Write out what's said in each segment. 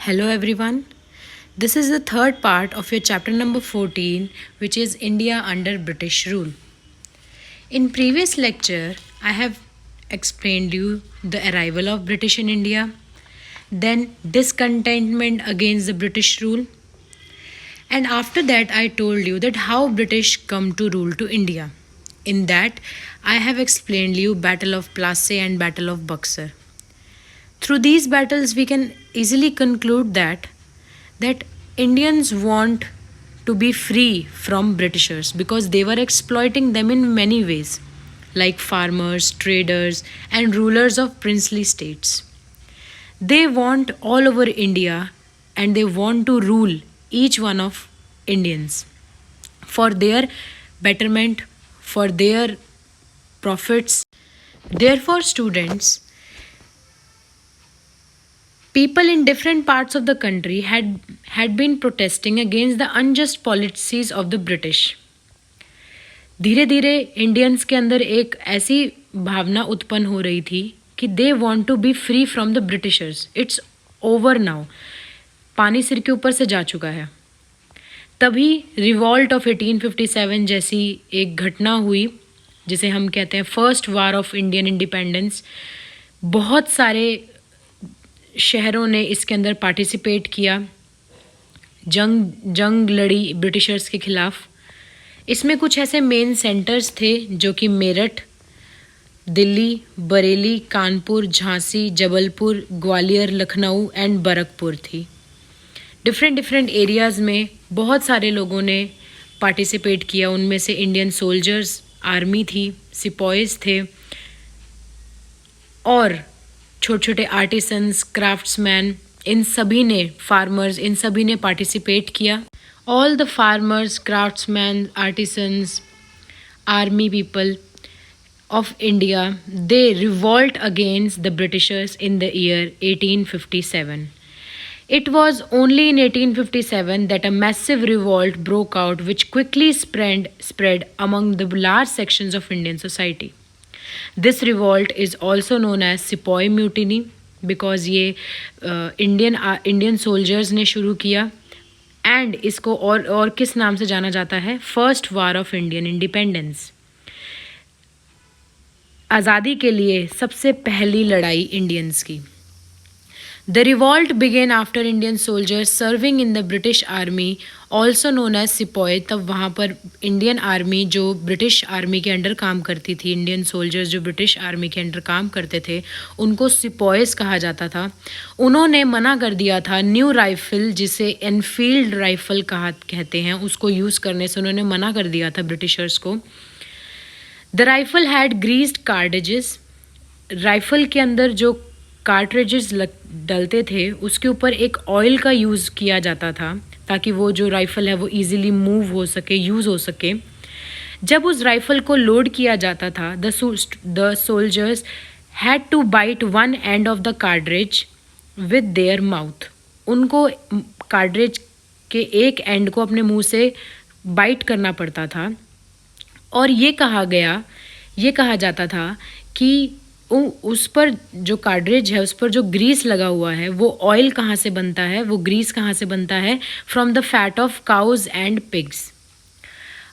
Hello everyone. This is the third part of your chapter number 14, which is India under British rule. In previous lecture, I have explained you the arrival of British in India, then discontentment against the British rule, and after that I told you that how British come to rule to India. In that, I have explained you Battle of Plassey and Battle of Buxar. Through these battles, we can easily conclude that Indians want to be free from Britishers because they were exploiting them in many ways, like farmers, traders, and rulers of princely states. They want all over India and they want to rule each one of Indians for their betterment, for their profits. Therefore, students, people in different parts of the country had been protesting against the unjust policies of the British. धीरे धीरे Indians के अंदर एक ऐसी भावना उत्पन्न हो रही थी कि they want to be free from the Britishers. It's over now. पानी सिर के ऊपर से जा चुका है. तभी रिवॉल्ट ऑफ 1857 जैसी एक घटना हुई जिसे हम कहते हैं first war of Indian independence. बहुत सारे शहरों ने इसके अंदर पार्टिसिपेट किया, जंग लड़ी ब्रिटिशर्स के खिलाफ. इसमें कुछ ऐसे मेन सेंटर्स थे जो कि मेरठ, दिल्ली, बरेली, कानपुर, झांसी, जबलपुर, ग्वालियर, लखनऊ एंड बरकपुर थी. डिफरेंट एरियाज़ में बहुत सारे लोगों ने पार्टिसिपेट किया. उनमें से इंडियन सोल्जर्स, आर्मी थी, सिपॉइज थे और छोटे छोटे आर्टिसंस, क्राफ्ट्समैन, इन सभी ने, फार्मर्स, इन सभी ने पार्टिसिपेट किया. All the farmers, craftsman, artisans, army people of India, they revolt against the Britishers in the year 1857. It was only in 1857 that a massive revolt broke out which quickly spread among the large sections of Indian society. This revolt is also known as Sepoy Mutiny because ये Indian soldiers ने शुरू किया and इसको और किस नाम से जाना जाता है? First war of Indian independence. आज़ादी के लिए सबसे पहली लड़ाई इंडियंस की. The revolt began after Indian soldiers serving in the British army also known as sepoy. तब वहाँ पर इंडियन आर्मी जो ब्रिटिश आर्मी के अंडर काम करती थी, इंडियन सोल्जर्स जो ब्रिटिश आर्मी के अंडर काम करते थे, उनको सिपॉयस कहा जाता था. उन्होंने मना कर दिया था न्यू राइफल, जिसे एनफील्ड राइफल कहते हैं, उसको यूज़ करने से उन्होंने मना कर दिया था ब्रिटिशर्स को. The rifle had greased cartridges. Rifle के अंदर जो कार्ट्रिजेस डलते थे उसके ऊपर एक ऑयल का यूज़ किया जाता था ताकि वो जो राइफ़ल है वो इजीली मूव हो सके, यूज़ हो सके. जब उस राइफ़ल को लोड किया जाता था, the soldiers had to bite one end of the cartridge with their mouth. उनको कार्ट्रिज के एक एंड को अपने मुंह से बाइट करना पड़ता था और ये कहा जाता था कि उस पर जो कार्ट्रिज है, उस पर जो ग्रीस लगा हुआ है, वो ऑयल कहाँ से बनता है, वो ग्रीस कहाँ से बनता है? From the fat of cows and pigs.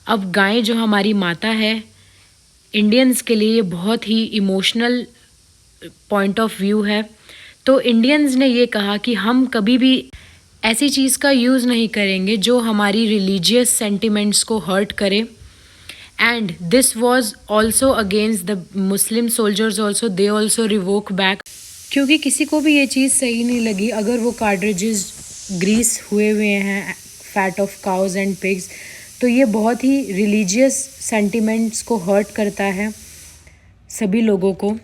अब गाय जो हमारी माता है, इंडियंस के लिए ये बहुत ही इमोशनल पॉइंट ऑफ व्यू है. तो इंडियंस ने ये कहा कि हम कभी भी ऐसी चीज़ का यूज़ नहीं करेंगे जो हमारी रिलीजियस सेंटिमेंट्स को हर्ट करे. And this was also against the Muslim soldiers also, they also revoke back. क्योंकि किसी को भी ये चीज़ सही नहीं लगी अगर वो कार्ट्रिजेस ग्रीस हुए हैं fat of cows and pigs. तो ये बहुत ही रिलीजियस सेंटिमेंट्स को हर्ट करता है सभी लोगों को.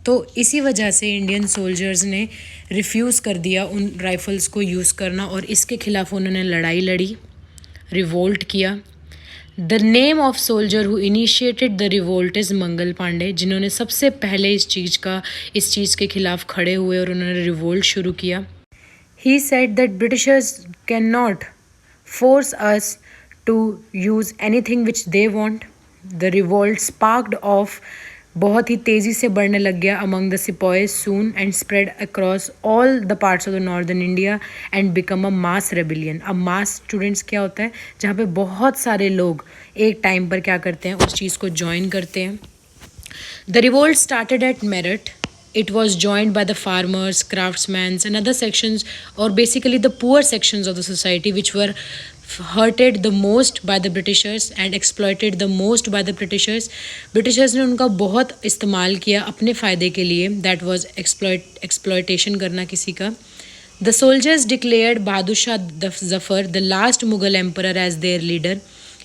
तो इसी वजह से इंडियन सोल्जर्स ने रिफ्यूज़ कर दिया उन राइफ़ल्स को यूज़ करना और इसके ख़िलाफ़ उन्होंने लड़ाई लड़ी, रिवोल्ट किया. The name of soldier who initiated the revolt is Mangal Pandey, जिन्होंने सबसे पहले इस चीज़ के खिलाफ खड़े हुए और उन्होंने रिवोल्ट शुरू किया. He said that Britishers can not force us to use anything which they want. The revolt sparked off बहुत ही तेज़ी से बढ़ने लग गया among the sepoys soon and spread across all the parts of the northern India and become a mass rebellion. अब mass students क्या होता है, जहाँ पे बहुत सारे लोग एक टाइम पर क्या करते हैं, उस चीज़ को ज्वाइन करते हैं। The revolt started at Meerut. It was joined by the farmers, craftsmen, and other sections, or basically the poor sections of the society, which were hurted the most by the Britishers and exploited the most by the Britishers. Britishers ने उनका बहुत इस्तेमाल किया अपने फ़ायदे के लिए. That was exploitation करना किसी का. The soldiers declared Bahadur Shah Zafar, the last Mughal emperor, as their leader.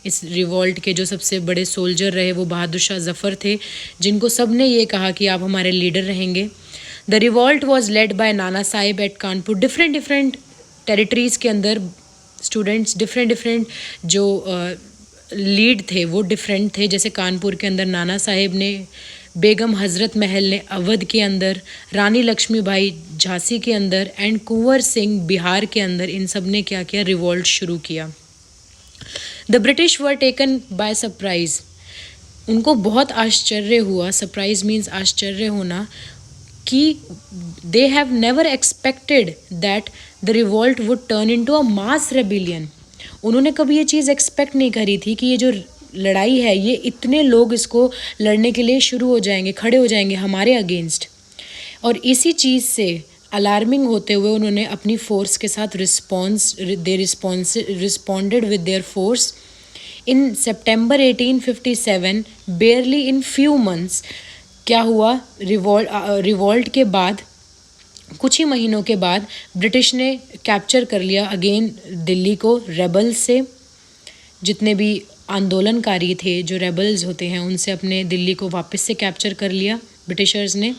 इस रिवॉल्ट के जो सबसे बड़े सोल्जर रहे वो बहादुर शाह जफ़र थे, जिनको सब ने ये कहा कि आप हमारे लीडर रहेंगे. The revolt was led by Nana Sahib at Kanpur. Different territories के अंदर स्टूडेंट्स डिफरेंट जो लीड थे वो डिफरेंट थे. जैसे कानपुर के अंदर नाना साहिब ने, बेगम हज़रत महल ने अवध के अंदर, रानी लक्ष्मीबाई झांसी के अंदर एंड कुंवर सिंह बिहार के अंदर, इन सब ने क्या किया, रिवॉल्ट शुरू किया. The British were taken by surprise. उनको बहुत आश्चर्य हुआ, सरप्राइज मीन्स आश्चर्य होना, कि they have never expected that the revolt would turn into a mass rebellion. उन्होंने कभी ये चीज़ एक्सपेक्ट नहीं करी थी कि ये जो लड़ाई है ये इतने लोग इसको लड़ने के लिए शुरू हो जाएंगे, खड़े हो जाएंगे हमारे अगेंस्ट. और इसी चीज़ से अलार्मिंग होते हुए उन्होंने अपनी फोर्स के साथ responded with their force. In September 1857, बेयरली in few months, क्या हुआ, रिवॉल्ट के बाद कुछ ही महीनों के बाद ब्रिटिश ने कैप्चर कर लिया अगेन दिल्ली को रेबल्स से. जितने भी आंदोलनकारी थे, जो रेबल्स होते हैं, उनसे अपने दिल्ली को वापस से कैप्चर कर लिया ब्रिटिशर्स ने.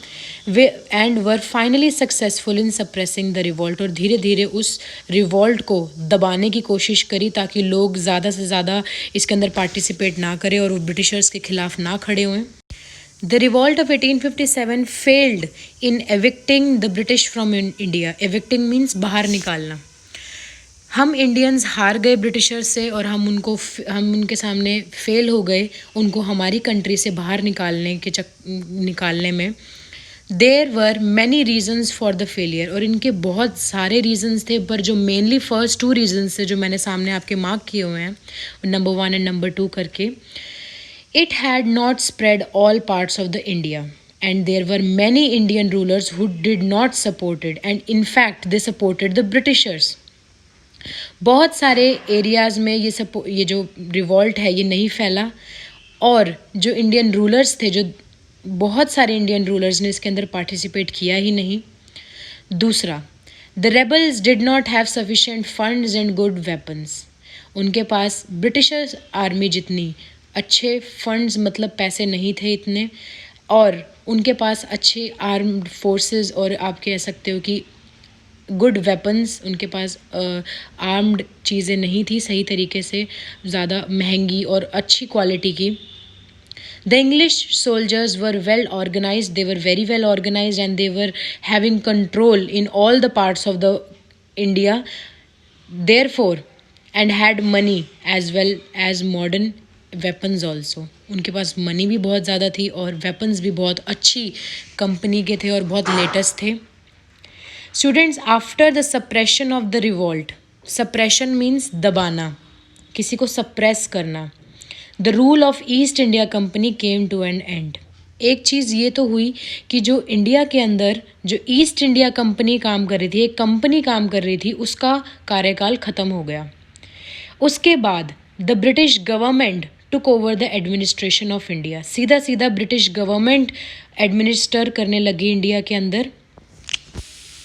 Way and were finally successful in suppressing the revolt. और धीरे धीरे उस रिवॉल्ट को दबाने की कोशिश करी ताकि लोग ज़्यादा से ज़्यादा इसके अंदर पार्टिसिपेट ना करें और वो ब्रिटिशर्स के खिलाफ ना खड़े हुए. The revolt of 1857 failed in evicting the British from India. Evicting means बाहर निकालना. हम इंडियंस हार गए ब्रिटिशर्स से और हम उनके सामने फेल हो गए उनको हमारी कंट्री से बाहर निकालने में. There were many reasons for the failure. और इनके बहुत सारे रीजन्स थे, पर जो मेनली फर्स्ट टू रीजन्स थे जो मैंने सामने आपके मार्क किए हुए हैं, नंबर 1 एंड नंबर 2 करके. It had not spread all parts of the India and there were many Indian rulers who did not support it, and in fact they supported the Britishers. बहुत सारे areas में ये जो revolt है ये नहीं फैला, और जो इंडियन रूलर्स थे, जो बहुत सारे इंडियन रूलर्स ने इसके अंदर पार्टिसिपेट किया ही नहीं. दूसरा, the rebels did not have sufficient funds and good weapons. उनके पास ब्रिटिशर्स आर्मी जितनी अच्छे फंड्स, मतलब पैसे नहीं थे इतने, और उनके पास अच्छे आर्म्ड फोर्सेस, और आप कह सकते हो कि गुड वेपन्स, उनके पास आर्म्ड चीज़ें नहीं थी सही तरीके से, ज़्यादा महंगी और अच्छी क्वालिटी की. The English soldiers were well organize, they were very well organize and they were having control in all the parts of the India, therefore, and had money as well as modern weapons also. उनके पास money भी बहुत ज़्यादा थी और weapons भी बहुत अच्छी कंपनी के थे और बहुत लेटेस्ट थे. Students, after the suppression of the revolt, suppression means दबाना, किसी को सप्रेस करना. The rule of East India company came to an end. एक चीज़ ये तो हुई कि जो इंडिया के अंदर जो ईस्ट इंडिया कंपनी काम कर रही थी, एक कंपनी काम कर रही थी, उसका कार्यकाल ख़त्म हो गया. उसके बाद the British government took over the administration of India. सीधा सीधा ब्रिटिश गवर्नमेंट एडमिनिस्टर करने लगी इंडिया के अंदर.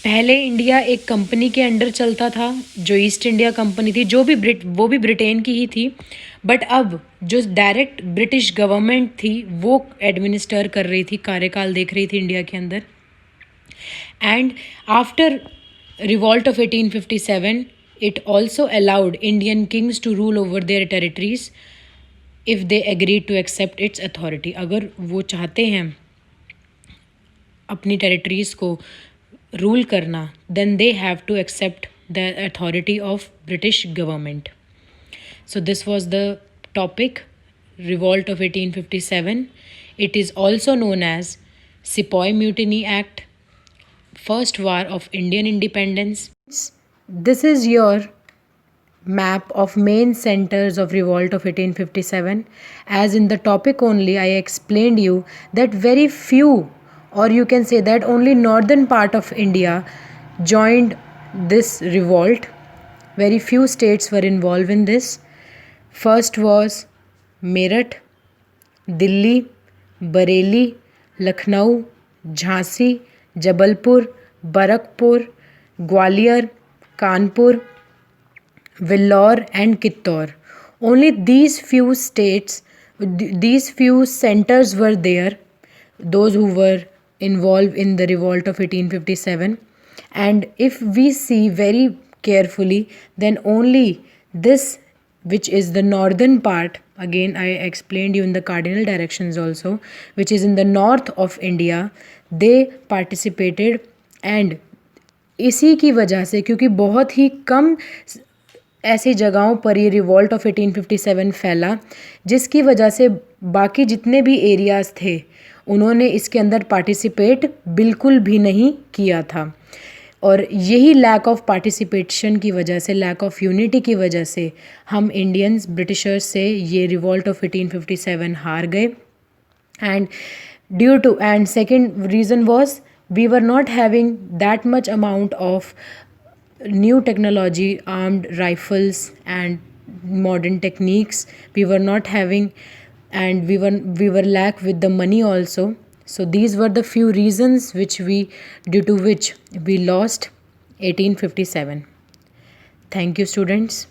पहले इंडिया एक कंपनी के अंडर चलता था जो ईस्ट इंडिया कंपनी थी, वो भी ब्रिटेन की ही थी. बट अब जो डायरेक्ट ब्रिटिश गवर्नमेंट थी वो एडमिनिस्टर कर रही थी, कार्यकाल देख रही थी इंडिया के अंदर. And after revolt of 1857 it also allowed Indian kings to rule over their territories if they agreed to accept its authority. अगर वो चाहते हैं अपनी टेरिटरीज़ को रूल करना, then they have to accept the authority of British government. So this was the topic, revolt of 1857. It is also known as Sepoy Mutiny Act, First War of Indian Independence. This is your map of main centers of revolt of 1857. As in the topic only, I explained you that very few, or you can say that only northern part of India joined this revolt. Very few states were involved in this. First was Meerut, Delhi, Bareilly, Lucknow, Jhansi, Jabalpur, Barakpur, Gwalior, Kanpur, Vellore and Kittur. Only these few states, these few centers were there, those who were involved in the revolt of 1857. And if we see very carefully, then only this, which is the northern part, again I explained you in the cardinal directions also, which is in the north of India, they participated. And इसी की वजह से, क्योंकि बहुत ही कम ऐसी जगहों पर ये रिवॉल्ट ऑफ 1857 फैला, जिसकी वजह से बाकी जितने भी एरियाज़ थे उन्होंने इसके अंदर पार्टिसिपेट बिल्कुल भी नहीं किया था। और यही लैक ऑफ पार्टिसिपेशन की वजह से, लैक ऑफ यूनिटी की वजह से हम इंडियंस ब्रिटिशर्स से ये रिवॉल्ट ऑफ 1857 हार गए। And second reason was we were not having that much amount of new technology, armed rifles and modern techniques. We were not having, and we were lack with the money also. So these were the few reasons due to which we lost 1857. Thank you, students.